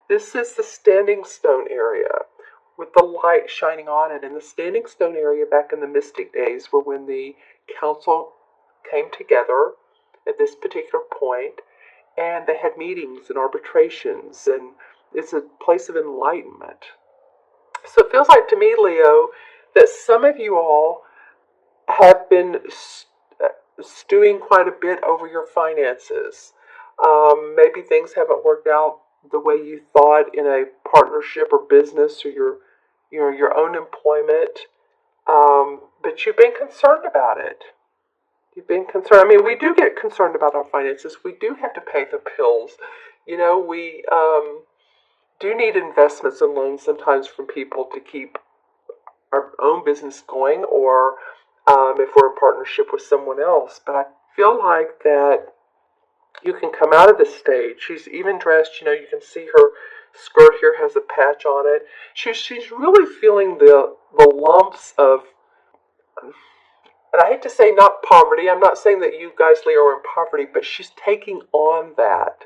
This is the standing stone area with the light shining on it. And the standing stone area back in the mystic days were when the council came together at this particular point and they had meetings and arbitrations, and it's a place of enlightenment. So it feels like to me, Leo, that some of you all have been stewing quite a bit over your finances. Maybe things haven't worked out the way you thought in a partnership or business or your own employment, but you've been concerned about it. You've been concerned. I mean, we do get concerned about our finances. We do have to pay the bills. We do need investments and loans sometimes from people to keep our own business going, or if we're in partnership with someone else. But I feel like that you can come out of this stage. She's even dressed, you can see her skirt here has a patch on it. She's really feeling the lumps of, and I hate to say not poverty. I'm not saying that you guys, Leo, are in poverty, but she's taking on that.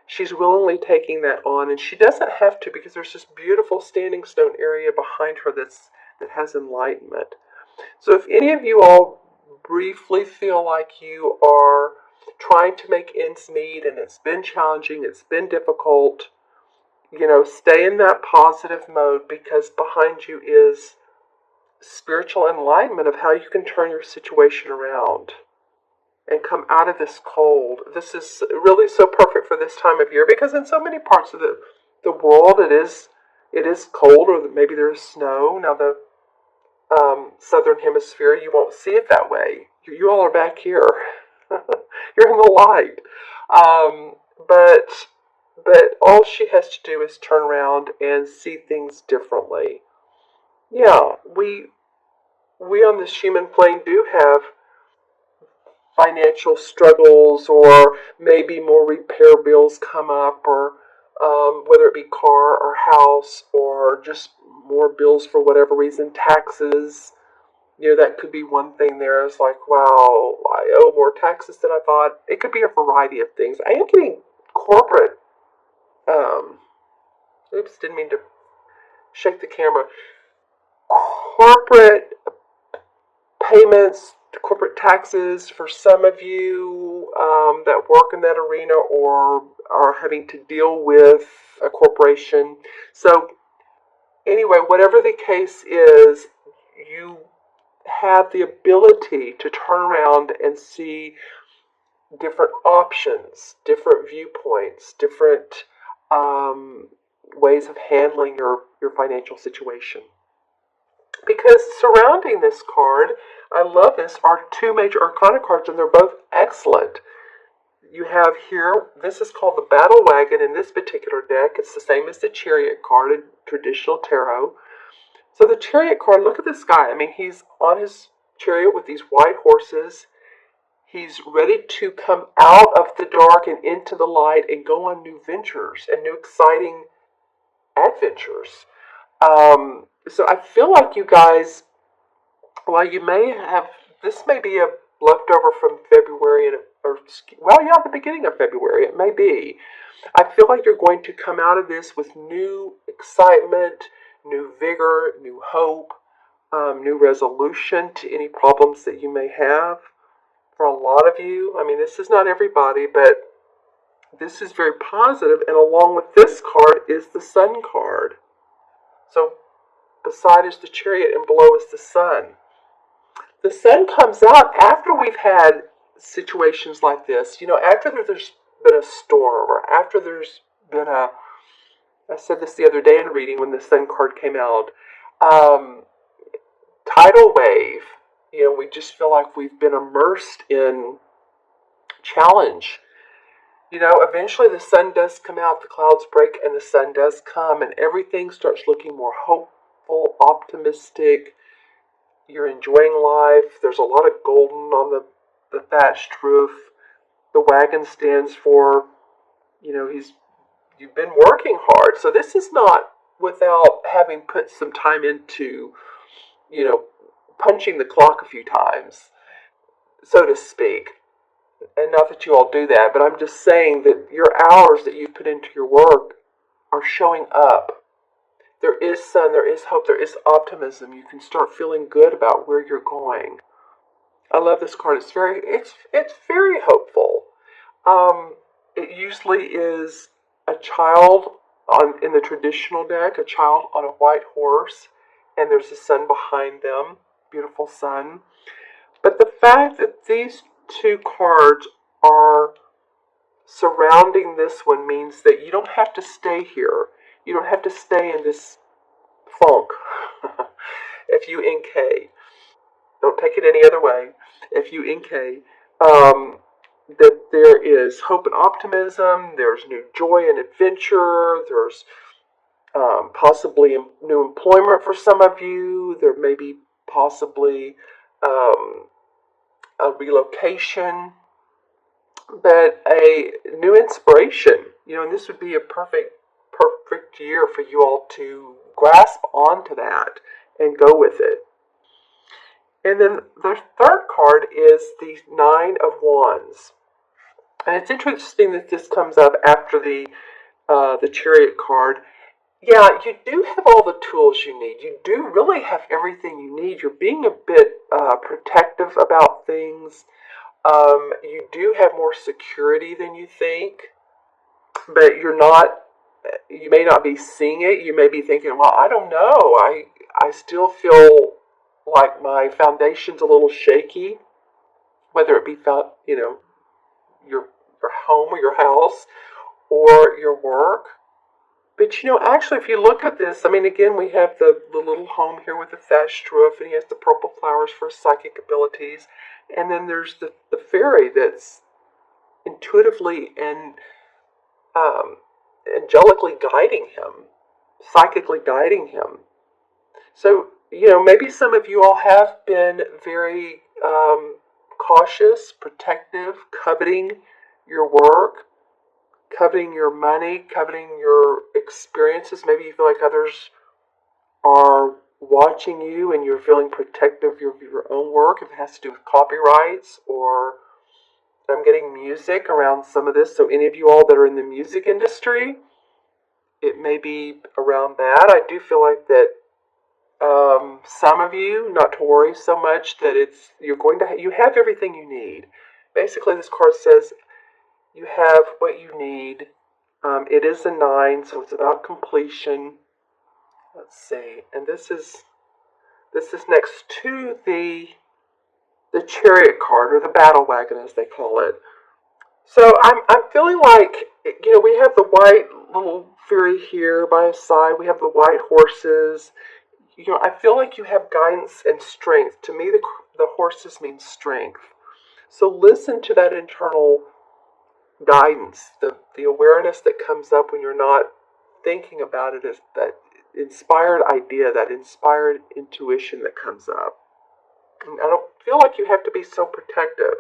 She's willingly taking that on, and she doesn't have to, because there's this beautiful standing stone area behind her that has enlightenment. So if any of you all briefly feel like you are trying to make ends meet and it's been challenging, it's been difficult, stay in that positive mode, because behind you is spiritual enlightenment of how you can turn your situation around and come out of this cold. This is really so perfect for this time of year, because in so many parts of the world it is cold, or maybe there's snow. Now the southern hemisphere, you won't see it that way. You all are back here. You're in the light. But all she has to do is turn around and see things differently. Yeah, we on this human plane do have financial struggles, or maybe more repair bills come up, or whether it be car or house, or just more bills for whatever reason, taxes. That could be one thing there. Is like, wow, I owe more taxes than I thought. It could be a variety of things. I am getting corporate, oops, didn't mean to shake the camera. Corporate payments, corporate taxes for some of you that work in that arena or are having to deal with a corporation. So anyway, whatever the case is, you have the ability to turn around and see different options, different viewpoints, different ways of handling your financial situation. Because surrounding this card, I love this, are two major arcana cards, and they're both excellent. You have here, this is called the Battle Wagon in this particular deck. It's the same as the Chariot card in traditional tarot. So the Chariot card, look at this guy. I mean, he's on his chariot with these white horses. He's ready to come out of the dark and into the light and go on new ventures and new exciting adventures. So I feel like you guys, while you may have, this may be a leftover from February, the beginning of February, it may be. I feel like you're going to come out of this with new excitement, new vigor, new hope, new resolution to any problems that you may have. For a lot of you, I mean, this is not everybody, but this is very positive, and along with this card is the Sun card. So beside is the Chariot and below is the Sun. The Sun comes out after we've had situations like this. After there's been a storm, or after there's been I said this the other day in reading when the Sun card came out, tidal wave. We just feel like we've been immersed in challenge. Eventually the sun does come out, the clouds break, and the sun does come, and everything starts looking more hopeful, optimistic. You're enjoying life. There's a lot of golden on the thatched roof. The wagon stands for, you've been working hard. So this is not without having put some time into, punching the clock a few times, so to speak. And not that you all do that, but I'm just saying that your hours that you put into your work are showing up. There is sun, there is hope, there is optimism. You can start feeling good about where you're going. I love this card. It's very hopeful. It usually is a child in the traditional deck, a child on a white horse, and there's a sun behind them, beautiful sun. But the fact that these two cards are surrounding this one means that you don't have to stay here. You don't have to stay in this funk. FUNK. Don't take it any other way. FUNK. That there is hope and optimism, there's new joy and adventure, there's possibly new employment for some of you, there may be possibly um, a relocation, but a new inspiration. And this would be a perfect year for you all to grasp onto that and go with it. And then the third card is the Nine of Wands. And it's interesting that this comes up after the Chariot card. Yeah, you do have all the tools you need. You do really have everything you need. You're being a bit protective about things. You do have more security than you think, but you may not be seeing it. You may be thinking, well, I don't know. I still feel like my foundation's a little shaky, whether it be, your home or your house or your work. But actually, if you look at this, again, we have the little home here with the thatched roof, and he has the purple flowers for his psychic abilities. And then there's the fairy that's intuitively and angelically guiding him, psychically guiding him. So, maybe some of you all have been very cautious, protective, coveting your work, coveting your money, coveting your experiences. Maybe you feel like others are watching you and you're feeling protective of your own work, if it has to do with copyrights, or I'm getting music around some of this. So any of you all that are in the music industry, it may be around that. I do feel like that some of you, not to worry so much that you have everything you need. Basically, this card says you have what you need. It is a 9, so it's about completion. Let's see, and this is next to the Chariot card, or the Battle Wagon as they call it. So I'm feeling like, we have the white little fairy here by his side. We have the white horses. I feel like you have guidance and strength. To me, the horses mean strength. So listen to that internal guidance, the awareness that comes up when you're not thinking about it, is that inspired idea, that inspired intuition that comes up. And I don't feel like you have to be so protective,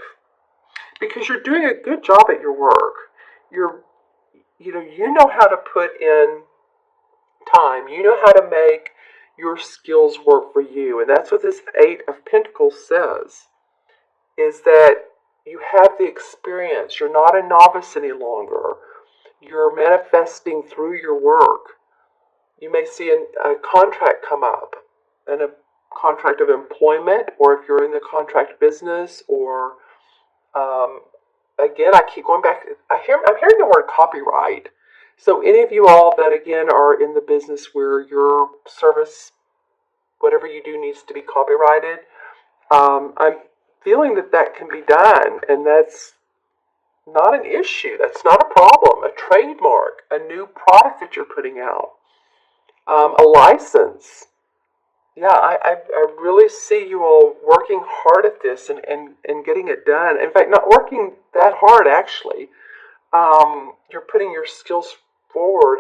because you're doing a good job at your work. You know how to put in time. You know how to make your skills work for you. And that's what this 8 of Pentacles says, is that you have the experience. You're not a novice any longer. You're manifesting through your work. You may see a contract come up, and a contract of employment, or if you're in the contract business, or again, I keep going back. I'm hearing the word copyright. So any of you all that, again, are in the business where your service, whatever you do, needs to be copyrighted, I'm feeling that can be done, and that's not an issue. That's not a problem. A trademark, a new product that you're putting out, a license. Yeah, I really see you all working hard at this and getting it done. In fact, not working that hard, actually. You're putting your skills forward.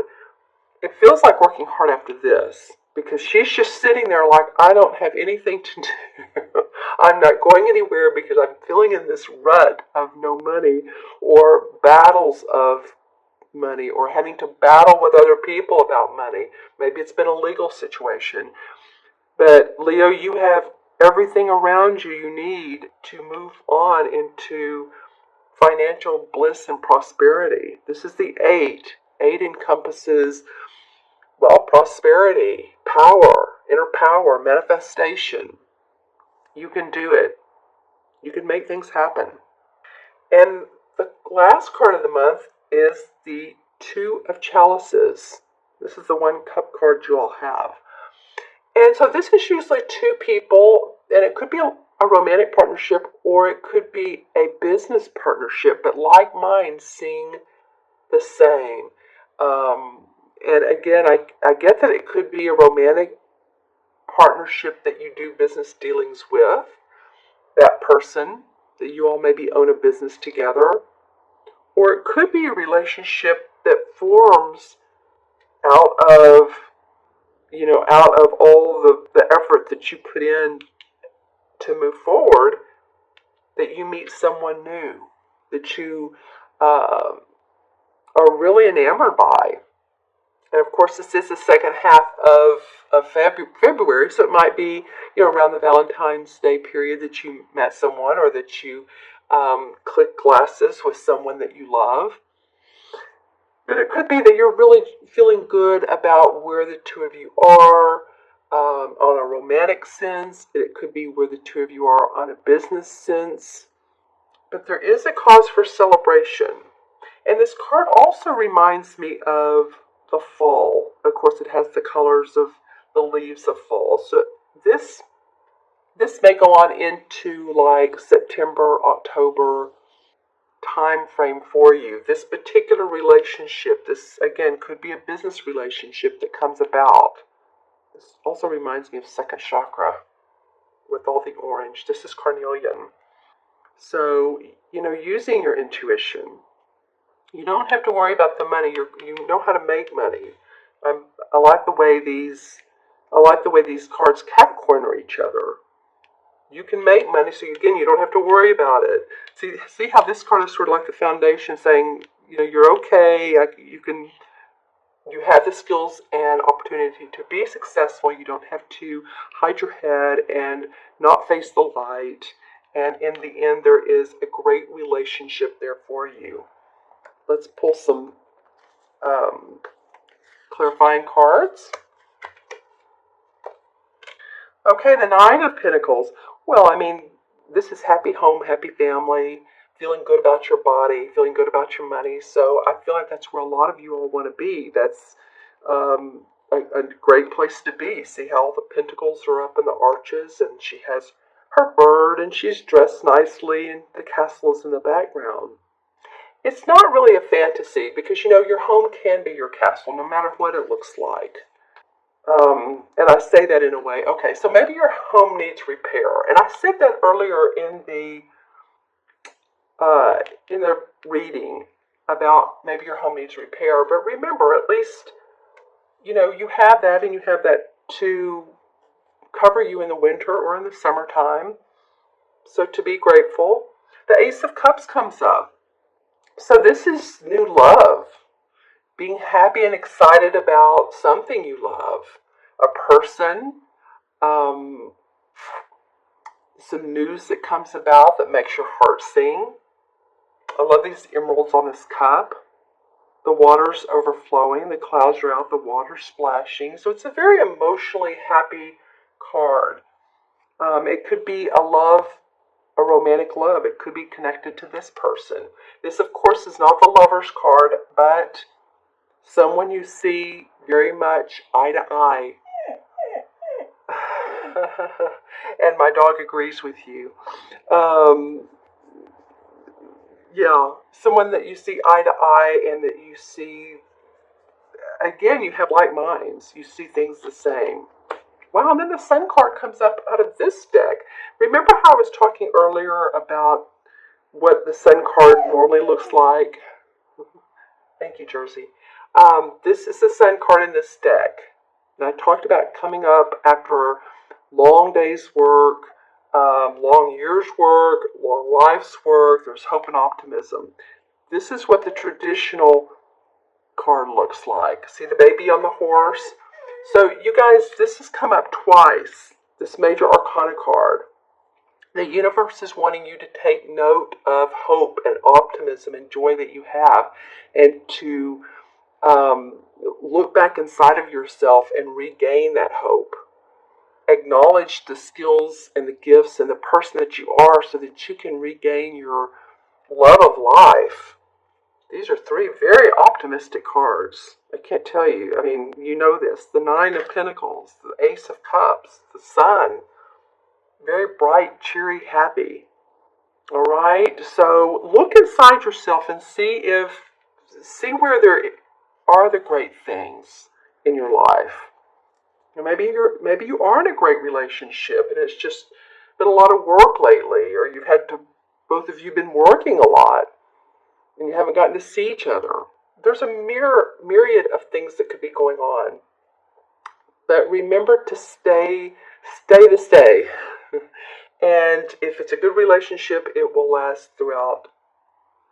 It feels like working hard after this, because she's just sitting there like, I don't have anything to do. I'm not going anywhere because I'm feeling in this rut of no money, or battles of money, or having to battle with other people about money. Maybe it's been a legal situation. But Leo, you have everything around you need to move on into financial bliss and prosperity. This is the 8, 8 encompasses, well, prosperity, power, inner power, manifestation. You can do it. You can make things happen. And the last card of the month is the Two of Chalices. This is the one cup card you all have. And so this is usually two people, and it could be a romantic partnership or it could be a business partnership, but like minds seeing the same. And again, I get that it could be a romantic partnership that you do business dealings with, that person, that you all maybe own a business together, or it could be a relationship that forms out of, out of all the effort that you put in to move forward, that you meet someone new, that you are really enamored by. And of course, this is the second half of February, so it might be, around the Valentine's Day period that you met someone, or that you click glasses with someone that you love. But it could be that you're really feeling good about where the two of you are on a romantic sense. It could be where the two of you are on a business sense. But there is a cause for celebration. And this card also reminds me of the fall. Of course, it has the colors of the leaves of fall. So this may go on into like September, October time frame for you. This particular relationship, this again could be a business relationship that comes about. This also reminds me of second chakra with all the orange. This is carnelian. So, using your intuition, you don't have to worry about the money. You know how to make money. I like the way these cards Capricorn each other. You can make money, so again, you don't have to worry about it. See how this card is sort of like the foundation, saying, you're okay. You have the skills and opportunity to be successful. You don't have to hide your head and not face the light. And in the end, there is a great relationship there for you. Let's pull some clarifying cards. Okay, the Nine of Pentacles. Well, this is happy home, happy family, feeling good about your body, feeling good about your money. So I feel like that's where a lot of you all want to be. That's a great place to be. See how all the pentacles are up in the arches, and she has her bird, and she's dressed nicely, and the castle is in the background. It's not really a fantasy because, your home can be your castle no matter what it looks like. And I say that in a way, okay, so maybe your home needs repair. And I said that earlier in the reading about maybe your home needs repair. But remember, at least, you have that, and you have that to cover you in the winter or in the summertime. So to be grateful. The Ace of Cups comes up. So this is new love. Being happy and excited about something you love. A person. Some news that comes about that makes your heart sing. I love these emeralds on this cup. The water's overflowing, the clouds are out, the water's splashing. So it's a very emotionally happy card. It could be a romantic love. It could be connected to this person. This, of course, is not the lover's card, but someone you see very much eye to eye. And my dog agrees with you. Yeah, someone that you see eye to eye, and that you see, again, you have like minds. You see things the same. Wow, and then the Sun card comes up out of this deck. Remember how I was talking earlier about what the Sun card normally looks like? Thank you, Jersey. This is the Sun card in this deck. And I talked about coming up after long days' work, long years' work, long life's work. There's hope and optimism. This is what the traditional card looks like. See the baby on the horse? So you guys, this has come up twice, this major arcana card. The universe is wanting you to take note of hope and optimism and joy that you have, and to Look back inside of yourself and regain that hope. Acknowledge the skills and the gifts and the person that you are so that you can regain your love of life. These are three very optimistic cards. I can't tell you. I mean, you know this. The Nine of Pentacles, the Ace of Cups, the Sun. Very bright, cheery, happy. All right? So look inside yourself and see where there are the great things in your life. Maybe you are in a great relationship and it's just been a lot of work lately, or both of you been working a lot and you haven't gotten to see each other. There's a myriad of things that could be going on. But remember to stay. And if it's a good relationship, it will last throughout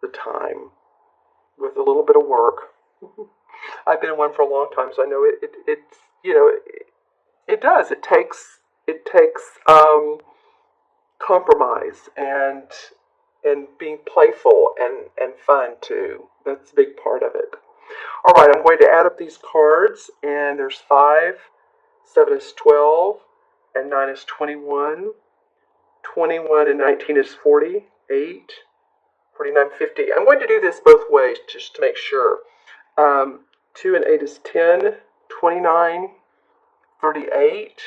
the time with a little bit of work. I've been in one for a long time, so I know it does. It takes compromise and being playful and fun too. That's a big part of it. All right, I'm going to add up these cards, and there's 5, 7 is 12, and 9 is 21. 21 and 19 is 40, 8, 49, 50. I'm going to do this both ways just to make sure. 2 and 8 is 10, 29, 38,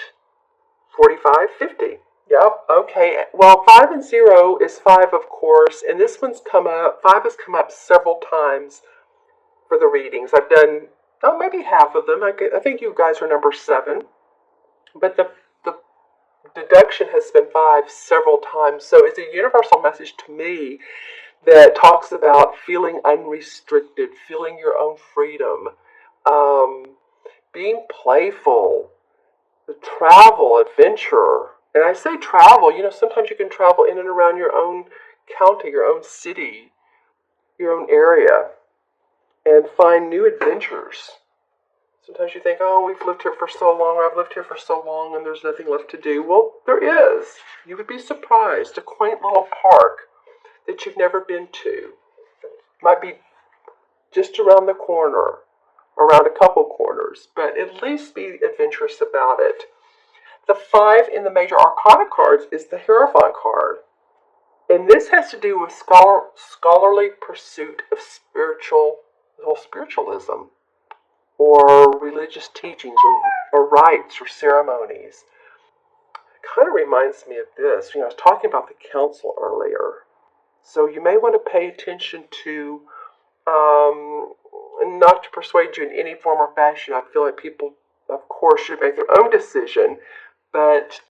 45, 50. Yep, okay. Well, 5 and 0 is 5, of course, and this one's come up, 5 has come up several times for the readings. I've done, maybe half of them. I think you guys are number 7, but the deduction has been 5 several times, so it's a universal message to me that talks about feeling unrestricted, feeling your own freedom, being playful, travel, adventure. And I say travel, sometimes you can travel in and around your own county, your own city, your own area, and find new adventures. Sometimes you think, oh, we've lived here for so long, or I've lived here for so long, and there's nothing left to do. Well, there is. You would be surprised. A quaint little park that you've never been to might be just around the corner, around a couple corners, but at least be adventurous about it. The 5 in the major arcana cards is the Hierophant card. And this has to do with scholarly pursuit of spiritualism, or religious teachings, or rites, or ceremonies. It kind of reminds me of this. I was talking about the council earlier. So you may want to pay attention to, not to persuade you in any form or fashion. I feel like people, of course, should make their own decision, but